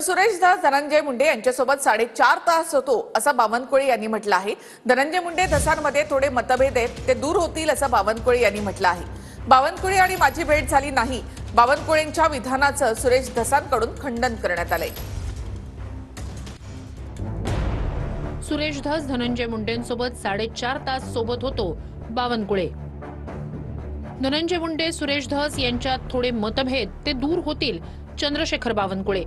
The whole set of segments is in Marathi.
सुरेश धस धनंजय मुंडे यांच्यासोबत 4.5 तास होतो असं बावनकुळे यांनी म्हटलं आहे। धनंजय मुंडे धसांमध्ये थोडे मतभेद आहेत, ते दूर होतील असं बावनकुळे यांनी म्हटलं आहे। बावनकुळे आणि माझी भेट झाली नाही, बावनकुळेंच्या विधानाचं सुरेश धसांकडून खंडन करण्यात आलंय। सुरेश धस धनंजय मुंडेंसोबत 4.5 तास सोबत होतो बावनकुळे। धनंजय मुंडे सुरेश धस यांच्यात थोडे मतभेद ते दूर होतील चंद्रशेखर बावनकुळे।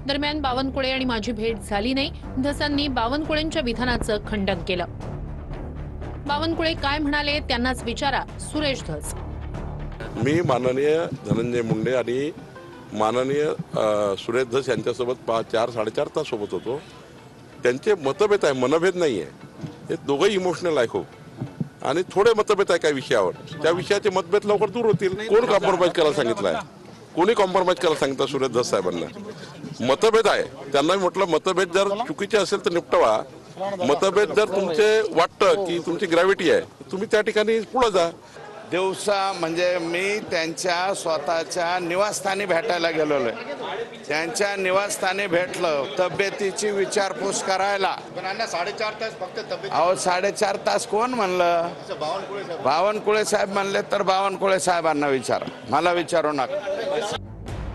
दरम्यान बावनकुळे आणि माझी भेट झाली नाही, धसांनी बावनकुळेंच्या विधानाचं खंडन केलं। बावनकुळे काय म्हणाले त्यांनाच विचारा सुरेश धस। मी माननीय धनंजय मुंडे आणि माननीय सुरेश धस यांच्यासोबत 4-4.5 तास सोबत होतो। त्यांचे मतभेद आहे, मनभेद नाहीये। हे दोघंही इमोशनल आहे खूप, आणि थोडे मतभेद आहे काही विषयावर, त्या विषयाचे मतभेद लवकर दूर होतील। कोण कॉम्प्रोमाइज करायला सांगितलंय? कोणी कॉम्प्रोमाइज करायला सांगितलं? सुरेश धस साहेबांना मतभेद आहे, त्यांना म्हटलं मतभेद जर चुकीचे असेल तर निपटवा। मतभेद जर तुमचे वाटतं की तुमची ग्रॅव्हिटी आहे, तुम्ही त्या ठिकाणी पुढे जा। दिवसा म्हणजे मी त्यांच्या स्वतःच्या निवासस्थानी भेटायला गेलेलो, त्यांच्या निवासस्थानी भेटलं, तब्येतीची विचारपूस करायला। 4.5 तास फक्त तब्येत। अहो 4.5 तास कोण म्हणलं? बावनकुळे साहेब म्हणले तर बावनकुळे साहेबांना विचारा, मला विचारू नका।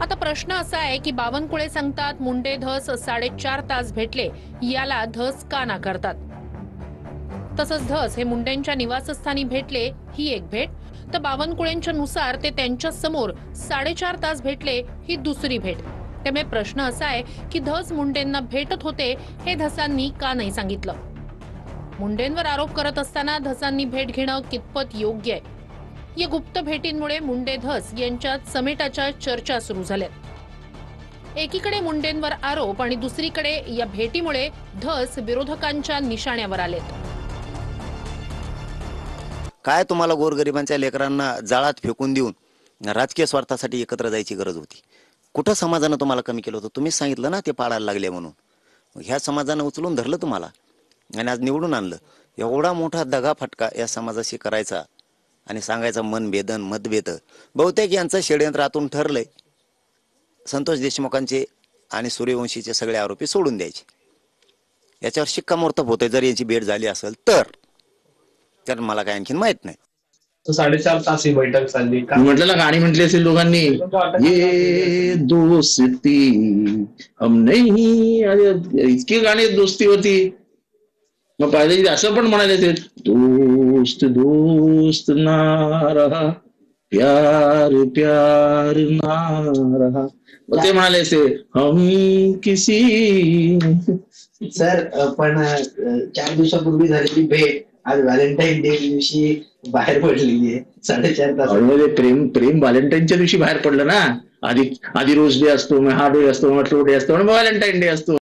आता प्रश्न असा आहे की बावनकुळे सांगतात मुंडे धस 4.5 तास भेटले, याला धस का नाकारतात? तसंच धस हे मुंडेंच्या निवासस्थानी भेटले, ही एक भेट, तर बावनकुळेंच्या नुसार ते त्यांच्या समोर 4.5 तास भेटले, ही दुसरी भेट। त्यामुळे प्रश्न असा आहे की धस मुंडेंना भेटत होते हे धसांनी का नाही सांगितलं? मुंडेंवर आरोप करत असताना धसांनी भेट घेणं कितपत योग्य आहे? या गुप्त भेटींमुळे मुंडे धस यांच्यात समेटाच्या चर्चा सुरू झाल्यात। एकीकडे मुंडेंवर आरोप आणि दुसरीकडे या भेटीमुळे धस विरोधकांच्या निशाण्यावर आलेत। काय तुम्हाला गोरगरिबांच्या लेकरांना जाळात फेकून देऊन राजकीय स्वार्थासाठी एकत्र जायची गरज होती? कुठं समाजानं तुम्हाला कमी केलं होतं? तुम्हीच सांगितलं ना ते पाडायला लागले म्हणून। ह्या समाजानं उचलून धरलं तुम्हाला आणि आज निवडून आणलं। एवढा मोठा दगा फटका या समाजाशी करायचा आणि सांगायचा मनभेदन मतभेद, बहुतेक यांचं षडयंत्र आतून ठरलंय। संतोष देशमुखांचे आणि सूर्यवंशीचे सगळे आरोपी सोडून द्यायचे, याच्यावर शिक्कामोर्तब होते जर यांची भेट झाली असेल तर मला काय आणखीन माहित नाही। 4.5 तास ही बैठक चालली। म्हटलं ना, गाणी म्हटली असेल दोघांनी, ये दोस्ती हम नहीं, अरे इतकी गाणी दोस्ती होती। मग पाहिजे असं पण म्हणाले ते, दोस्त दोस्त ना रहा, प्यार प्यार ना रहा। मग ते म्हणाले असे, हम किसी। सर पण 4 दिवसापूर्वी झालेली भेट आज व्हॅलेंटाईन डे दिवशी बाहेर पडलेली आहे। 4.5 तास प्रेम व्हॅलेंटाईनच्या दिवशी बाहेर पडलं ना। आधी रोज डे असतो, मग हा डे असतो, मग डे असतो, मग व्हॅलेंटाईन डे असतो।